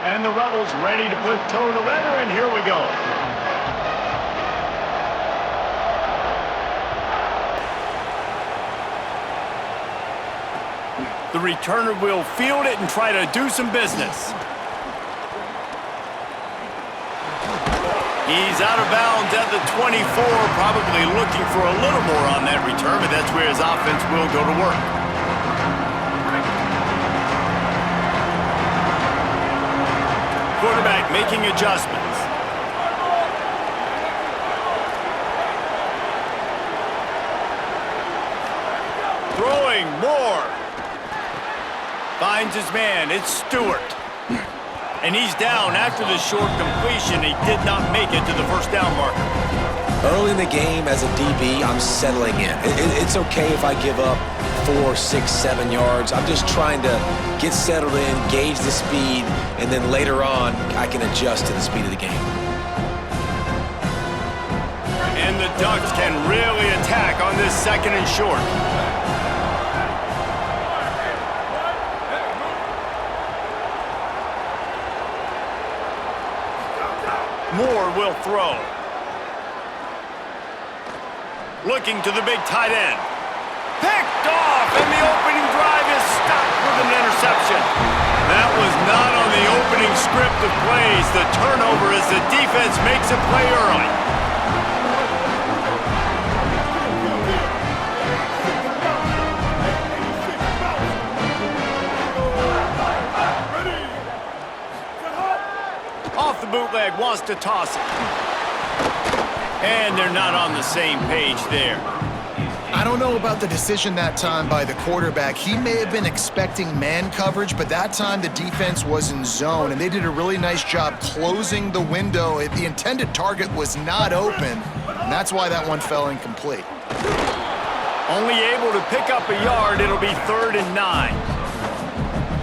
And the Rebels ready to put toe to leather, and here we go. The returner will field it and try to do some business. He's out of bounds at the 24, probably looking for a little more on that return, but that's where his offense will go to work. Quarterback making adjustments. Throwing more. Finds his man. It's Stewart. And he's down after the short completion. He did not make it to the first down marker. Early in the game as a DB, I'm settling in. It's okay if I give up 4, 6, 7 yards. I'm just trying to get settled in, gauge the speed, and then later on, I can adjust to the speed of the game. And the Ducks can really attack on this second and short. Moore will throw. Looking to the big tight end. Picked off, and the opening drive is stopped with an interception. That was not on the opening script of plays. The turnover as the defense makes a play early. Off the bootleg, wants to toss it. And they're not on the same page there. I don't know about the decision that time by the quarterback. He may have been expecting man coverage, but that time the defense was in zone, and they did a really nice job closing the window. The intended target was not open, and that's why that one fell incomplete. Only able to pick up a yard. It'll be 3rd and 9.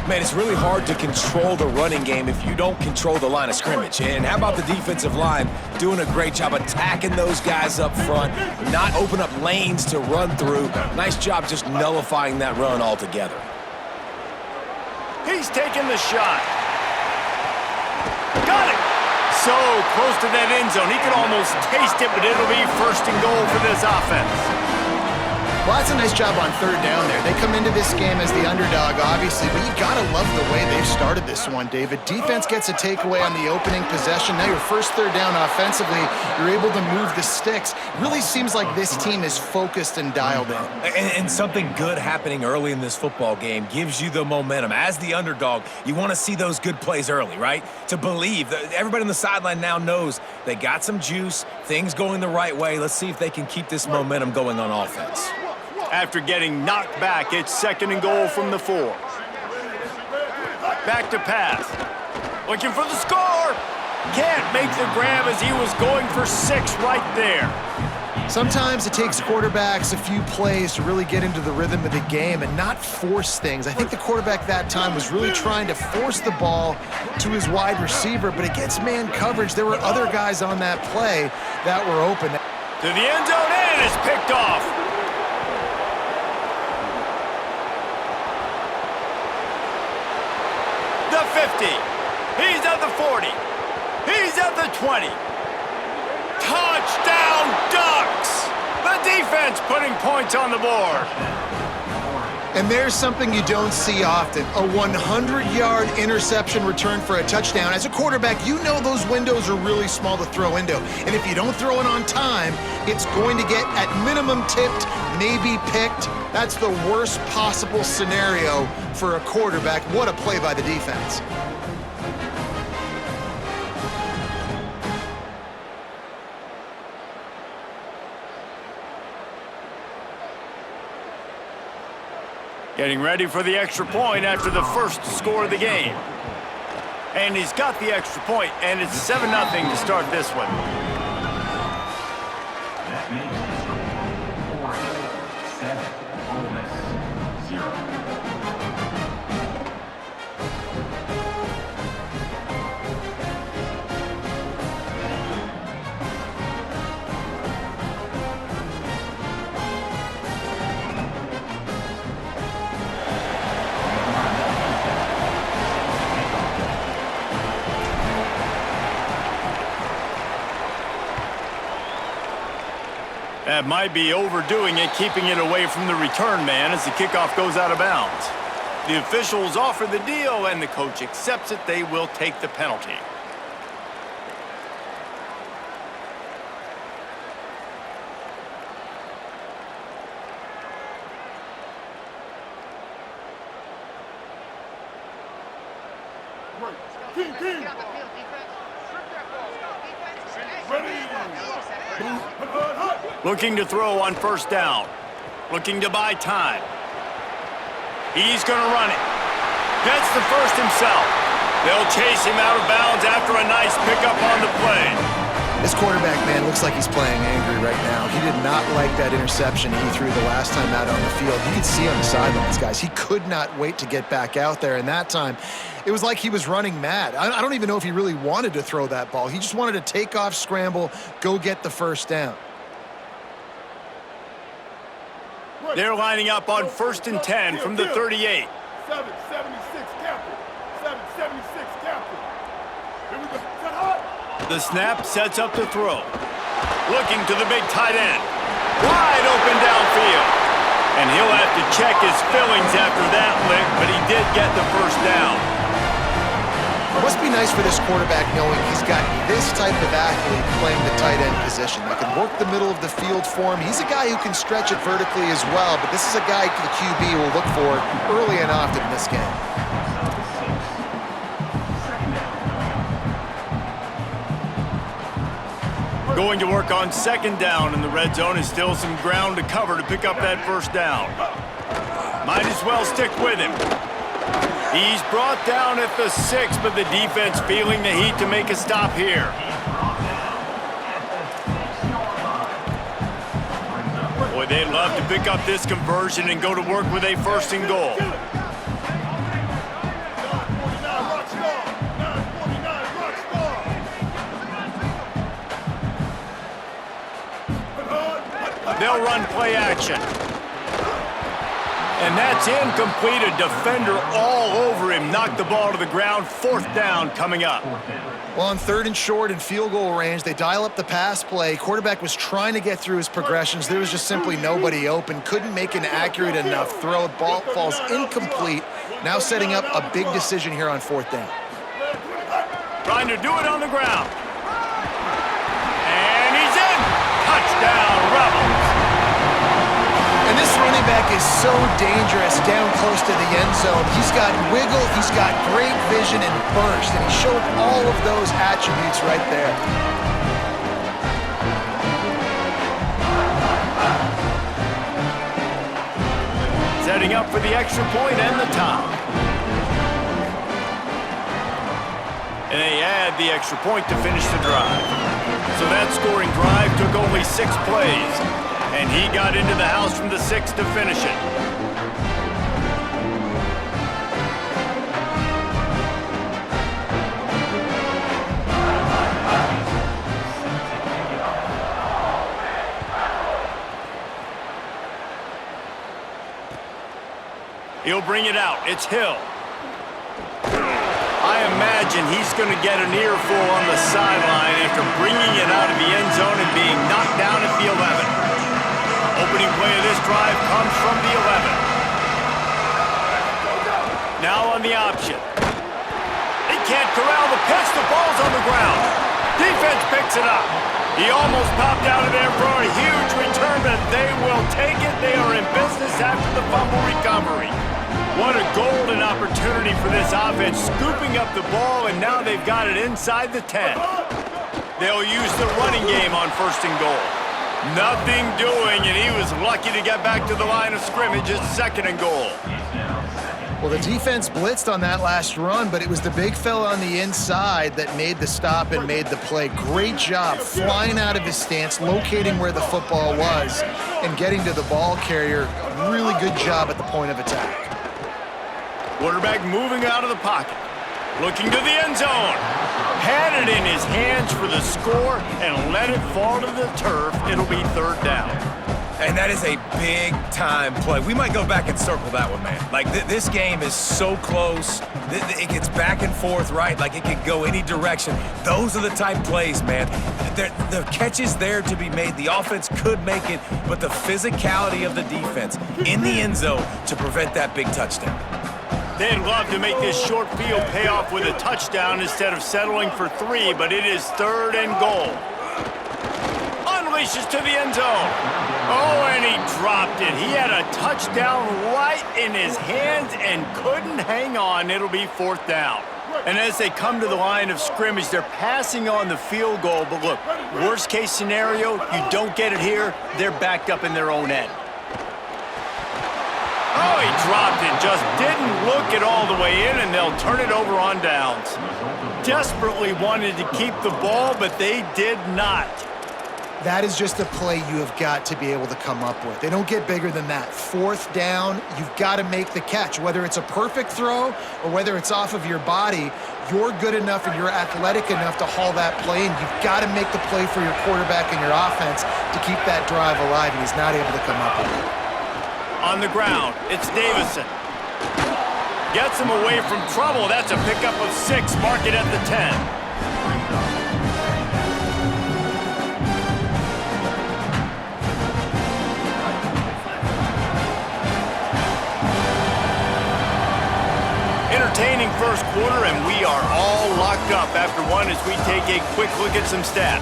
Man, it's really hard to control the running game if you don't control the line of scrimmage. And how about the defensive line doing a great job attacking those guys up front, not open up lanes to run through. Nice job just nullifying that run altogether. He's taking the shot. Got it. So close to that end zone. He could almost taste it, but it'll be 1st and goal for this offense. Well, that's a nice job on 3rd down there. They come into this game as the underdog, obviously, but you got to love the way they've started this one, David. Defense gets a takeaway on the opening possession. Now your first 3rd down offensively, you're able to move the sticks. Really seems like this team is focused and dialed in. And something good happening early in this football game gives you the momentum. As the underdog, you want to see those good plays early, right? To believe that everybody on the sideline now knows they got some juice, things going the right way. Let's see if they can keep this momentum going on offense. After getting knocked back, it's 2nd and goal from the 4. Back to pass. Looking for the score. Can't make the grab as he was going for 6 right there. Sometimes it takes quarterbacks a few plays to really get into the rhythm of the game and not force things. I think the quarterback that time was really trying to force the ball to his wide receiver, but against man coverage, there were other guys on that play that were open. To the end zone, and it's picked off. The 50. He's at the 40. He's at the 20. Touchdown, Ducks! The defense putting points on the board. And there's something you don't see often, a 100-yard interception return for a touchdown. As a quarterback, you know those windows are really small to throw into. And if you don't throw it on time, it's going to get at minimum tipped, maybe picked. That's the worst possible scenario for a quarterback. What a play by the defense. Getting ready for the extra point after the first score of the game. And he's got the extra point, and it's 7-0 to start this one. That makes the score 4-7, Ole Miss 0. That might be overdoing it, keeping it away from the return man as the kickoff goes out of bounds. The officials offer the deal, and the coach accepts it. They will take the penalty. Looking to throw on first down. Looking to buy time. He's going to run it. Gets the first himself. They'll chase him out of bounds after a nice pickup on the play. This quarterback, man, looks like he's playing angry right now. He did not like that interception he threw the last time out on the field. You could see on the sidelines, guys. He could not wait to get back out there, and that time, it was like he was running mad. I don't even know if he really wanted to throw that ball. He just wanted to take off, scramble, go get the first down. They're lining up on 1st and 10 from the 38. 776 captain. 776 captain. Here we go. The snap sets up the throw. Looking to the big tight end. Wide open downfield. And he'll have to check his fillings after that lick, but he did get the first down. It must be nice for this quarterback knowing he's got this type of athlete playing the tight end position that can work the middle of the field for him. He's a guy who can stretch it vertically as well, but this is a guy the QB will look for early and often in this game. Going to work on 2nd down in the red zone is still some ground to cover to pick up that first down. Might as well stick with him. He's brought down at the 6, but the defense feeling the heat to make a stop here. Boy, they'd love to pick up this conversion and go to work with a 1st and goal. They'll run play action. And that's incomplete. A defender all over him. Knocked the ball to the ground. 4th down coming up. Well, on 3rd and short and field goal range, they dial up the pass play. Quarterback was trying to get through his progressions. There was just simply nobody open. Couldn't make an accurate enough throw. Ball falls incomplete. Now setting up a big decision here on 4th down. Trying to do it on the ground. And he's in. Touchdown, Rebels. And this running back is so dangerous down close to the end zone. He's got wiggle, he's got great vision and burst, and he showed all of those attributes right there. Setting up for the extra point and the tie. And they add the extra point to finish the drive. So that scoring drive took only 6 plays. And he got into the house from the 6 to finish it. He'll bring it out. It's Hill. I imagine he's going to get an earful on the sideline after bringing it out of the end zone and being knocked down at the 11. Opening play of this drive comes from the 11. Now on the option. They can't corral the pitch. The ball's on the ground. Defense picks it up. He almost popped out of there for a huge return, but they will take it. They are in business after the fumble recovery. What a golden opportunity for this offense, scooping up the ball, and now they've got it inside the 10. They'll use the running game on 1st and goal. Nothing doing, and he was lucky to get back to the line of scrimmage at 2nd and goal. Well, the defense blitzed on that last run, but it was the big fella on the inside that made the stop and made the play. Great job flying out of his stance, locating where the football was, and getting to the ball carrier. Really good job at the point of attack. Quarterback moving out of the pocket. Looking to the end zone. Had it in his hands for the score and let it fall to the turf. It'll be 3rd down. And that is a big-time play. We might go back and circle that one, man. Like, this game is so close. It gets back and forth, right? Like, it could go any direction. Those are the type plays, man. The catch is there to be made. The offense could make it, but the physicality of the defense in the end zone to prevent that big touchdown. They'd love to make this short field pay off with a touchdown instead of settling for 3, but it is 3rd and goal. Unleashes to the end zone. Oh, and he dropped it. He had a touchdown right in his hands and couldn't hang on. It'll be 4th down. And as they come to the line of scrimmage, they're passing on the field goal. But look, worst case scenario, you don't get it here, they're backed up in their own end. Oh, he dropped it. Just didn't look it all the way in, and they'll turn it over on downs. Desperately wanted to keep the ball, but they did not. That is just a play you have got to be able to come up with. They don't get bigger than that. 4th down, you've got to make the catch. Whether it's a perfect throw or whether it's off of your body, you're good enough and you're athletic enough to haul that play, and you've got to make the play for your quarterback and your offense to keep that drive alive, and he's not able to come up with it. On the ground, it's Davison. Gets him away from trouble. That's a pickup of 6. Mark it at the 10. Entertaining first quarter, and we are all locked up after one as we take a quick look at some stats.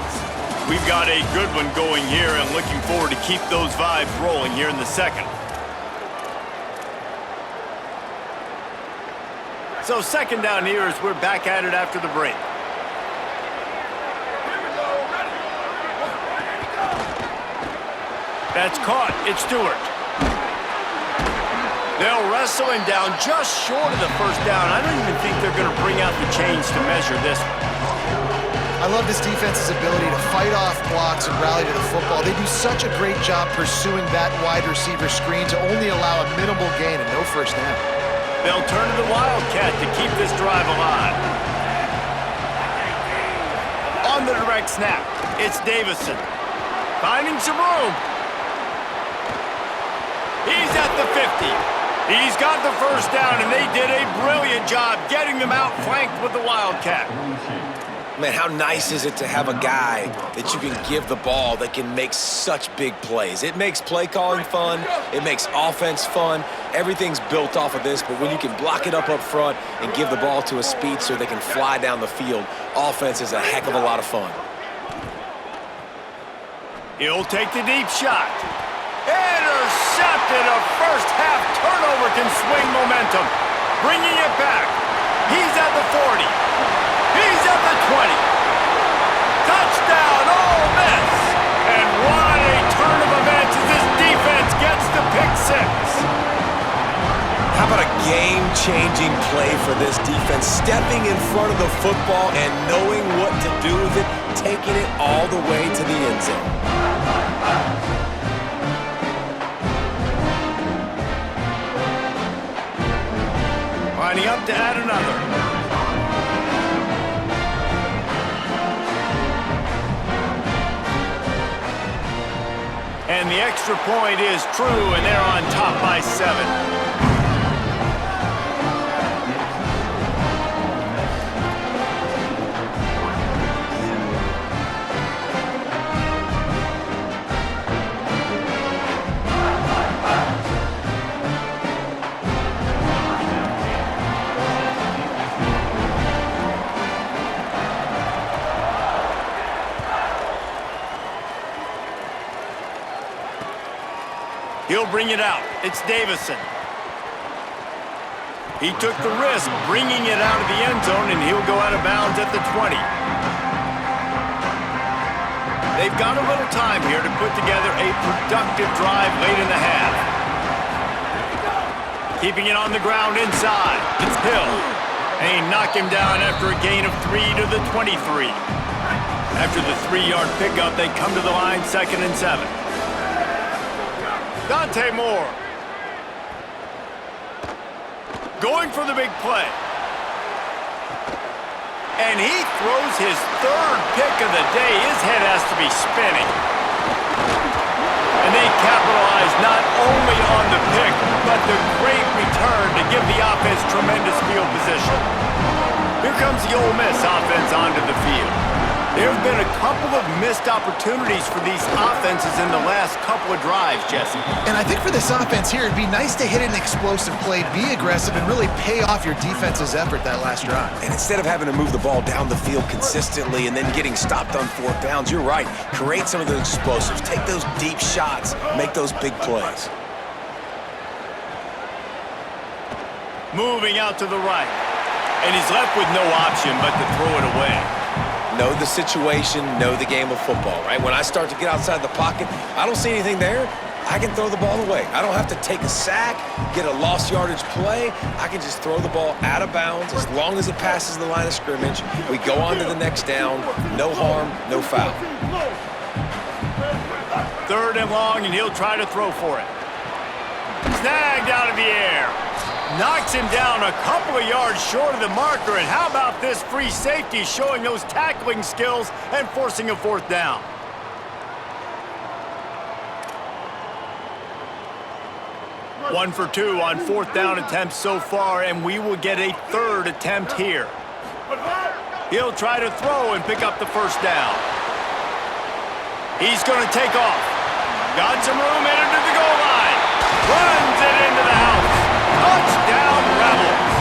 We've got a good one going here and looking forward to keep those vibes rolling here in the second. So 2nd down here as we're back at it after the break. That's caught. It's Stewart. They'll wrestle him down just short of the 1st down. I don't even think they're going to bring out the chains to measure this one. I love this defense's ability to fight off blocks and rally to the football. They do such a great job pursuing that wide receiver screen to only allow a minimal gain and no 1st down. They'll turn to the Wildcat to keep this drive alive. On the direct snap, it's Davison. Finding some room. He's at the 50. He's got the 1st down, and they did a brilliant job getting them out flanked with the Wildcat. Man, how nice is it to have a guy that you can give the ball that can make such big plays? It makes play calling fun. It makes offense fun. Everything's built off of this, but when you can block it up front and give the ball to a speedster that can fly down the field, offense is a heck of a lot of fun. He'll take the deep shot. Intercepted. A first-half turnover can swing momentum. Bringing it back. He's at the 40. He's at the 20. Touchdown, Ole Miss. And what a turn of events as this defense gets the pick 6. How about a game-changing play for this defense? Stepping in front of the football and knowing what to do with it, taking it all the way to the end zone. Lining up to add another. And the extra point is true, and they're on top by 7. He'll bring it out. It's Davison. He took the risk, bringing it out of the end zone, and he'll go out of bounds at the 20. They've got a little time here to put together a productive drive late in the half. Keeping it on the ground inside. It's Hill. And he knocked him down after a gain of 3 to the 23. After the 3-yard pickup, they come to the line 2nd and 7. Dante Moore. Going for the big play. And he throws his 3rd pick of the day. His head has to be spinning. And they capitalize the Ole Miss offense onto the field. There have been a couple of missed opportunities for these offenses in the last couple of drives, Jesse. And I think for this offense here, it'd be nice to hit an explosive play, be aggressive, and really pay off your defense's effort that last drive. And instead of having to move the ball down the field consistently and then getting stopped on fourth downs, you're right. Create some of those explosives. Take those deep shots. Make those big plays. Moving out to the right. And he's left with no option but to throw it away. Know the situation, know the game of football, right? When I start to get outside the pocket, I don't see anything there, I can throw the ball away. I don't have to take a sack, get a lost yardage play. I can just throw the ball out of bounds as long as it passes the line of scrimmage. We go on to the next down. No harm, no foul. 3rd and long, and he'll try to throw for it. Snagged out of the air. Knocks him down a couple of yards short of the marker, and how about this free safety showing those tackling skills and forcing a 4th down? One for 2 on 4th down attempts so far, and we will get a 3rd attempt here. He'll try to throw and pick up the 1st down. He's going to take off. Got some room, headed to the goal line. Runs it into the house. Touchdown, Rebels.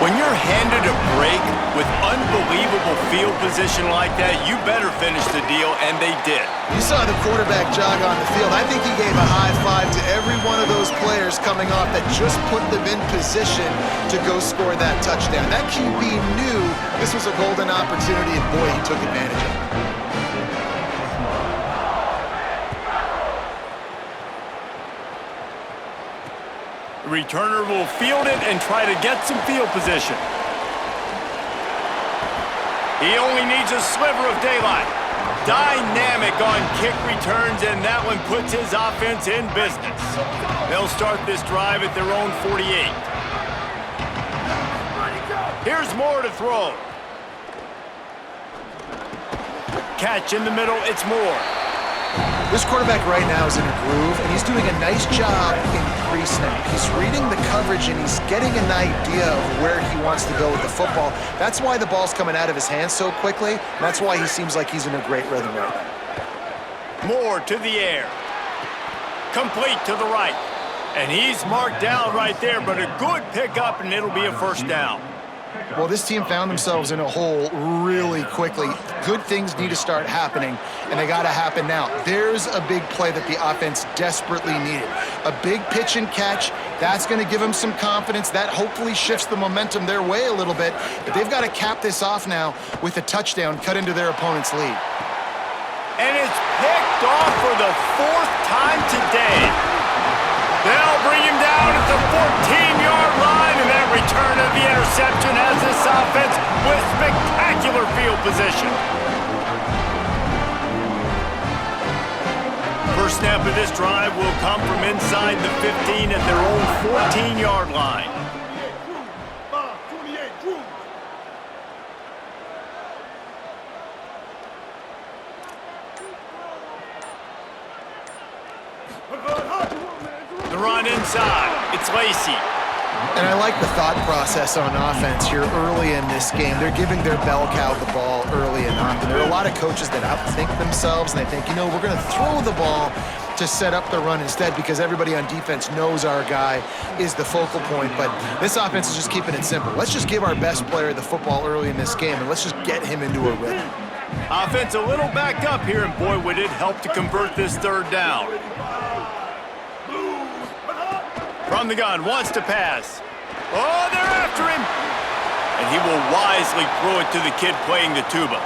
When you're handed a break with unbelievable field position like that, you better finish the deal, and they did. You saw the quarterback jog on the field. I think he gave a high five to every one of those players coming off that just put them in position to go score that touchdown. That QB knew this was a golden opportunity, and boy, he took advantage of it. Returner will field it and try to get some field position. He only needs a sliver of daylight. Dynamic on kick returns, and that one puts his offense in business. They'll start this drive at their own 48. Here's Moore to throw. Catch in the middle, it's Moore. This quarterback right now is in a groove, and he's doing a nice job in pre-snap. He's reading the coverage, and he's getting an idea of where he wants to go with the football. That's why the ball's coming out of his hands so quickly, and that's why he seems like he's in a great rhythm right now. Moore to the air. Complete to the right. And he's marked down right there, but a good pickup, and it'll be a 1st down. Well, this team found themselves in a hole really quickly. Good things need to start happening, and they got to happen now. There's a big play that the offense desperately needed. A big pitch and catch. That's going to give them some confidence. That hopefully shifts the momentum their way a little bit. But they've got to cap this off now with a touchdown cut into their opponent's lead. And it's picked off for the 4th time today. They'll bring him down at the 14-yard line, and that return of the interception has this offense with spectacular field position. First snap of this drive will come from inside the 15 at their own 14-yard line. 28 Drew. The run inside. It's Lacey. And I like the thought process on offense here early in this game. They're giving their bell cow the ball early and often. There are a lot of coaches that outthink themselves, and they think, you know, we're going to throw the ball to set up the run instead because everybody on defense knows our guy is the focal point. But this offense is just keeping it simple. Let's just give our best player the football early in this game, and let's just get him into a rhythm. Offense a little backed up here, and boy, would it help to convert this 3rd down. From the gun, wants to pass. Oh, they're after him. And he will wisely throw it to the kid playing the tuba.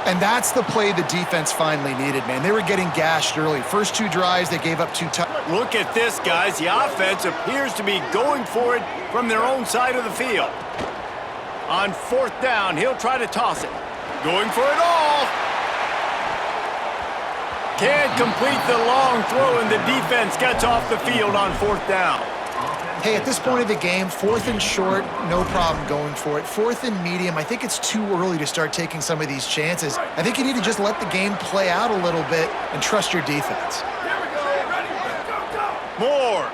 And that's the play the defense finally needed, man. They were getting gashed early. First 2 drives, they gave up 2 touchdowns. Look at this, guys. The offense appears to be going for it from their own side of the field. On 4th down, he'll try to toss it. Going for it all. Can't complete the long throw, and the defense gets off the field on 4th down. Hey, at this point of the game, 4th and short, no problem going for it. 4th and medium, I think it's too early to start taking some of these chances. I think you need to just let the game play out a little bit and trust your defense. Moore.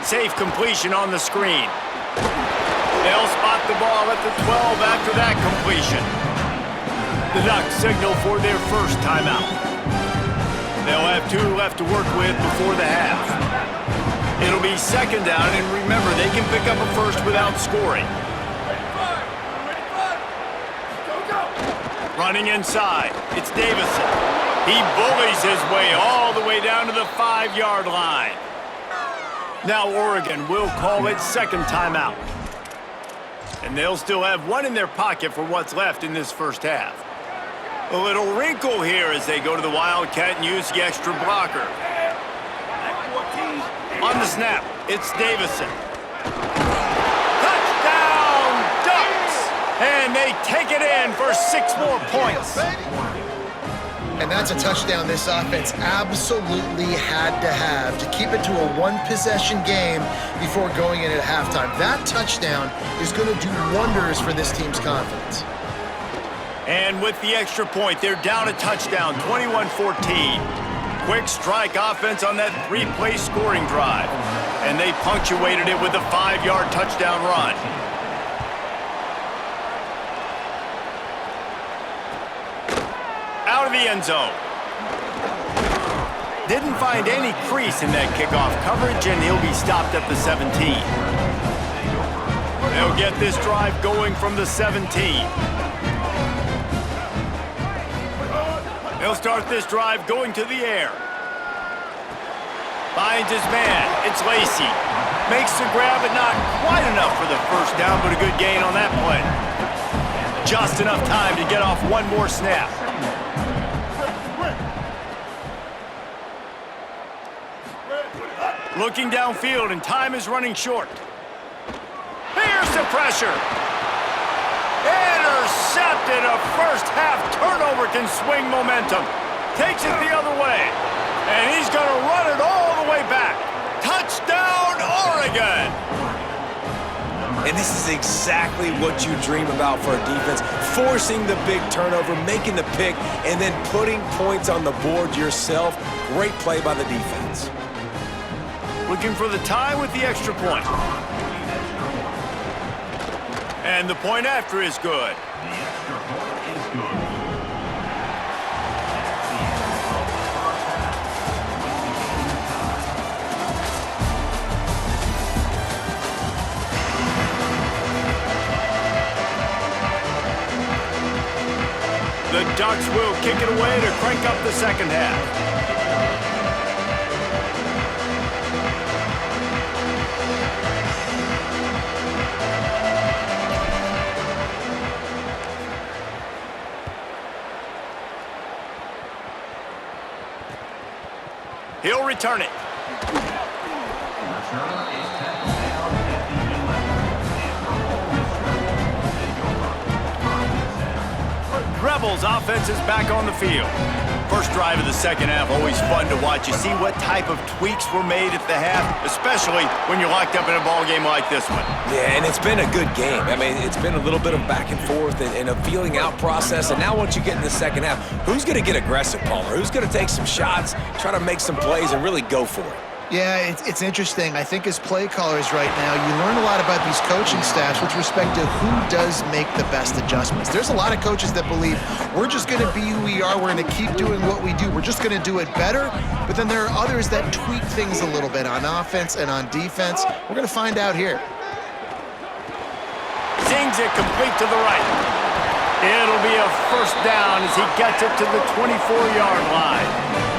Safe completion on the screen. They'll spot the ball at the 12 after that completion. The Ducks signal for their first timeout. They'll have 2 left to work with before the half. It'll be second down, and remember, they can pick up a first without scoring. Running inside, it's Davison. He bullies his way all the way down to the 5-yard line. Now Oregon will call its second timeout. And they'll still have 1 in their pocket for what's left in this first half. A little wrinkle here as they go to the Wildcat and use the extra blocker. On the snap, it's Davison. Touchdown, Ducks! And they take it in for 6 more points. And that's a touchdown this offense absolutely had to have to keep it to a 1-possession game before going in at halftime. That touchdown is going to do wonders for this team's confidence. And with the extra point, they're down a touchdown, 21-14. Quick strike offense on that 3-play scoring drive. And they punctuated it with a 5-yard touchdown run. Out of the end zone. Didn't find any crease in that kickoff coverage, and he'll be stopped at the 17. They'll get this drive going from the 17. They'll start this drive going to the air. Finds his man. It's Lacey. Makes the grab, but not quite enough for the first down, but a good gain on that play. Just enough time to get off 1 more snap. Looking downfield, and time is running short. Here's the pressure. Intercepted. A first-half turnover can swing momentum. Takes it the other way. And he's going to run it all the way back. Touchdown, Oregon! And this is exactly what you dream about for a defense. Forcing the big turnover, making the pick, and then putting points on the board yourself. Great play by the defense. Looking for the tie with the extra point. And the point after is good. The extra point is good. The Ducks will kick it away to crank up the second half. He'll return it. Rebels offense is back on the field. First drive of the second half, always fun to watch. You see what type of tweaks were made at the half, especially when you're locked up in a ball game like this one. Yeah, and it's been a good game. I mean, it's been a little bit of back and forth and a feeling out process. And now once you get in the second half, who's going to get aggressive, Palmer? Who's going to take some shots, try to make some plays, and really go for it? Yeah, it's interesting. I think as play callers right now, you learn a lot about these coaching staffs with respect to who does make the best adjustments. There's a lot of coaches that believe we're just going to be who we are. We're going to keep doing what we do. We're just going to do it better. But then there are others that tweak things a little bit on offense and on defense. We're going to find out here. Sings it complete to the right. It'll be a first down as he gets it to the 24-yard line.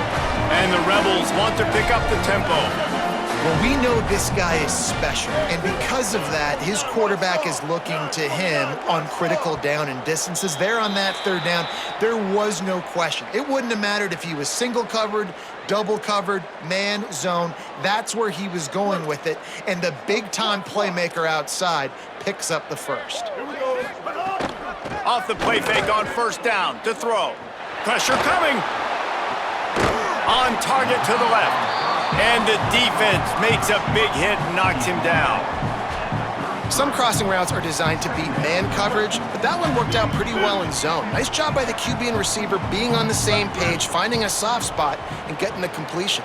And the Rebels want to pick up the tempo. Well, we know this guy is special, and because of that, his quarterback is looking to him on critical down and distances. There on that third down, there was no question. It wouldn't have mattered if he was single covered, double covered, man, zone. That's where he was going with it, and the big-time playmaker outside picks up the first. Off the play fake on first down to throw. Pressure coming. On target to the left. And the defense makes a big hit and knocks him down. Some crossing routes are designed to beat man coverage, but that one worked out pretty well in zone. Nice job by the QB and receiver being on the same page, finding a soft spot, and getting the completion.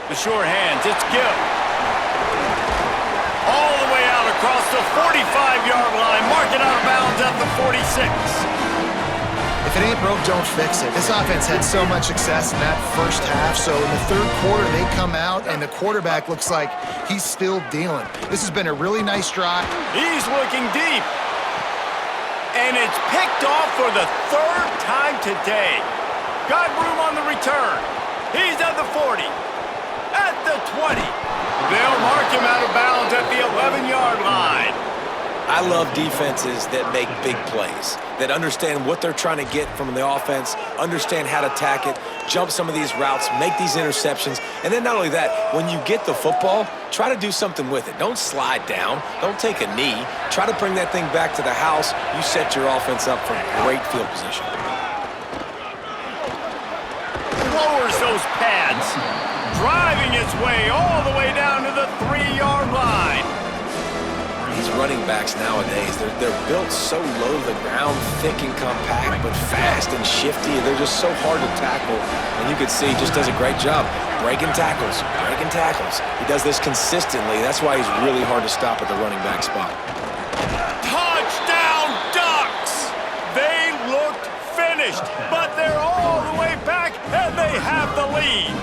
The sure hands, it's Gill. across the 45-yard line. Mark it out of bounds at the 46. If it ain't broke, don't fix it. This offense had so much success in that first half, so in the third quarter they come out and the quarterback looks like he's still dealing. This has been a really nice drive. He's looking deep. And it's picked off for the third time today. Got room on the return. He's at the 40. At the 20. They'll mark him out of bounds at the 11-yard line. I love defenses that make big plays, that understand what they're trying to get from the offense, understand how to attack it, jump some of these routes, make these interceptions, and then not only that, when you get the football, try to do something with it. Don't slide down. Don't take a knee. Try to bring that thing back to the house. You set your offense up for great field position. Lowers those pads, driving its way all the way down to the 3-yard line. These running backs nowadays, they're built so low to the ground, thick and compact, but fast and shifty. They're just so hard to tackle. And you can see he just does a great job breaking tackles, breaking tackles. He does this consistently. That's why he's really hard to stop at the running back spot. Touchdown, Ducks! They looked finished, but they're all the way back, and they have the lead.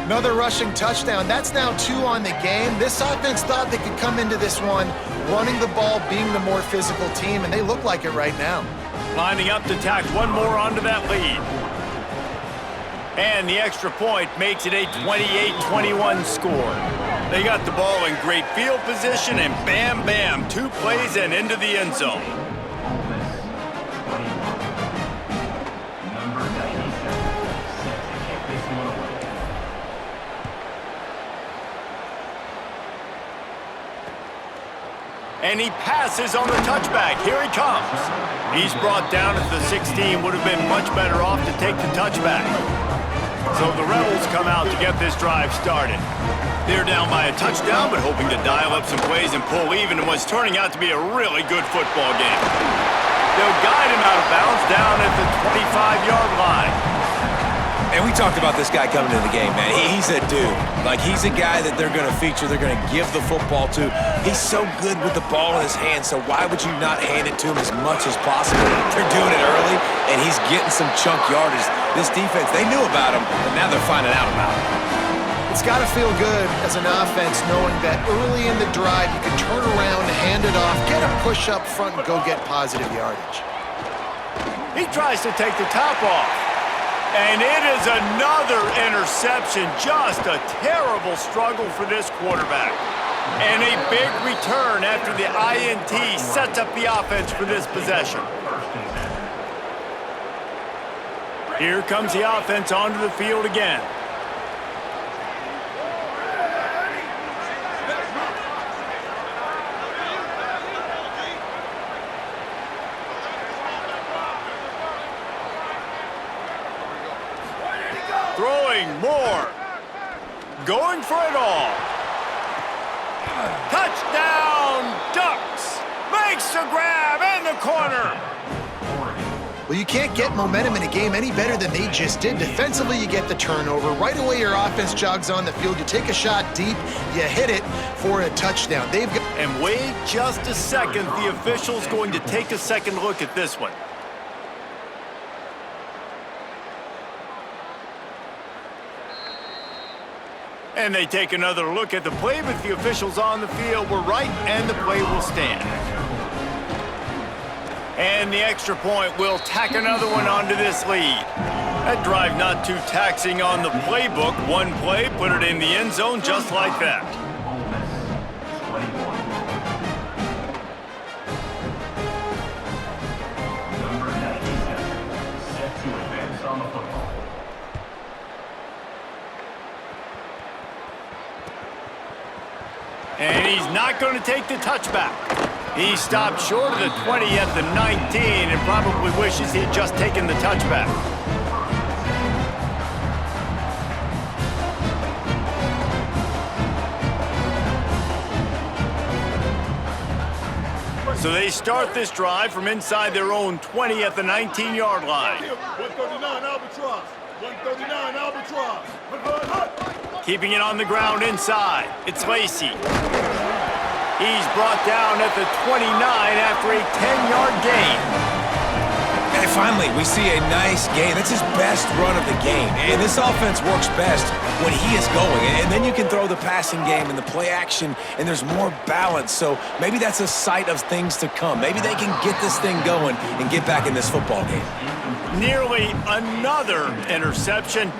Another rushing touchdown. That's now 2 on the game. This offense thought they could come into this one running the ball, being the more physical team, and they look like it right now. Lining up to tack one more onto that lead. And the extra point makes it a 28-21 score. They got the ball in great field position, and bam, bam, 2 plays and into the end zone. Number 97, set to kick this one away. And he passes on the touchback. Here he comes. He's brought down at the 16. Would have been much better off to take the touchback. So the Rebels come out to get this drive started. They're down by a touchdown, but hoping to dial up some plays and pull even in what's turning out to be a really good football game. They'll guide him out of bounds down at the 25-yard line. And we talked about this guy coming into the game, man. He's a dude. Like, he's a guy that they're going to feature, they're going to give the football to. He's so good with the ball in his hands, so why would you not hand it to him as much as possible? They're doing it early, and he's getting some chunk yardage. This defense, they knew about him, but now they're finding out about him. It's got to feel good as an offense knowing that early in the drive you can turn around, hand it off, get a push up front, and go get positive yardage. He tries to take the top off. And it is another interception. Just a terrible struggle for this quarterback. And a big return after the INT sets up the offense for this possession. Here comes the offense onto the field again. Throwing more. Going for it all. Touchdown, Ducks. Makes the grab in the corner. Well, you can't get momentum in a game any better than they just did. Defensively, you get the turnover. Right away, your offense jogs on the field. You take a shot deep. You hit it for a touchdown. And wait just a second. The official's going to take a second look at this one. And they take another look at the play, but the officials on the field were right, and the play will stand. And the extra point will tack another one onto this lead. That drive not too taxing on the playbook. One play, put it in the end zone just like that. Number 97, set to advance on the football. And he's not going to take the touchback. He stopped short of the 20 at the 19 and probably wishes he'd just taken the touchback. So they start this drive from inside their own 20 at the 19-yard line. 139 Albatross. 139 Albatross. Keeping it on the ground inside. It's Lacey. He's brought down at the 29 after a 10-yard gain. And finally, we see a nice gain. That's his best run of the game. And this offense works best when he is going. And then you can throw the passing game and the play action, and there's more balance. So maybe that's a sight of things to come. Maybe they can get this thing going and get back in this football game. Nearly another interception.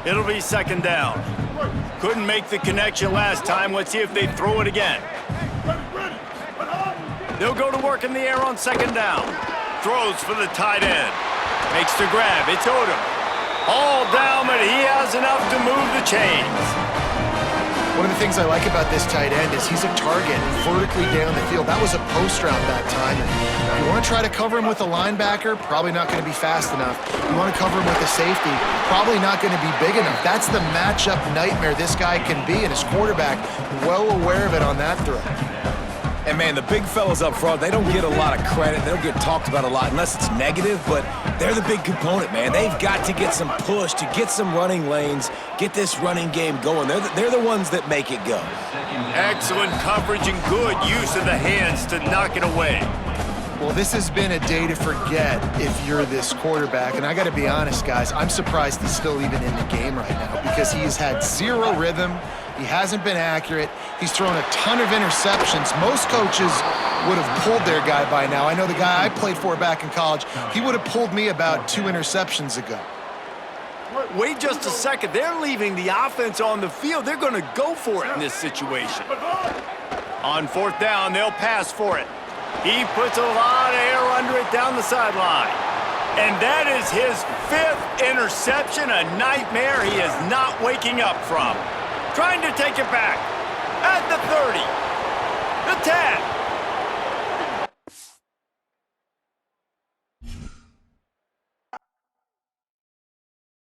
It'll be second down. Couldn't make the connection last time. Let's see if they throw it again. They'll go to work in the air on second down. Throws for the tight end. Makes the grab. It's Odom. All down, but he has enough to move the chains. One of the things I like about this tight end is he's a target vertically down the field. That was a post route that time. And if you want to try to cover him with a linebacker, probably not going to be fast enough. You want to cover him with a safety, probably not going to be big enough. That's the matchup nightmare this guy can be, and his quarterback well aware of it on that throw. And, man, the big fellas up front, they don't get a lot of credit. They don't get talked about a lot unless it's negative, but they're the big component, man. They've got to get some push, to get some running lanes, get this running game going. They're the ones that make it go. Excellent coverage and good use of the hands to knock it away. Well, this has been a day to forget if you're this quarterback. And I got to be honest, guys, I'm surprised he's still even in the game right now because he has had zero rhythm. He hasn't been accurate. He's thrown a ton of interceptions. Most coaches would have pulled their guy by now. I know the guy I played for back in college, he would have pulled me about 2 interceptions ago. Wait just a second. They're leaving the offense on the field. They're going to go for it in this situation. On fourth down, they'll pass for it. He puts a lot of air under it down the sideline. And that is his 5th interception, a nightmare he is not waking up from. Trying to take it back at the 30.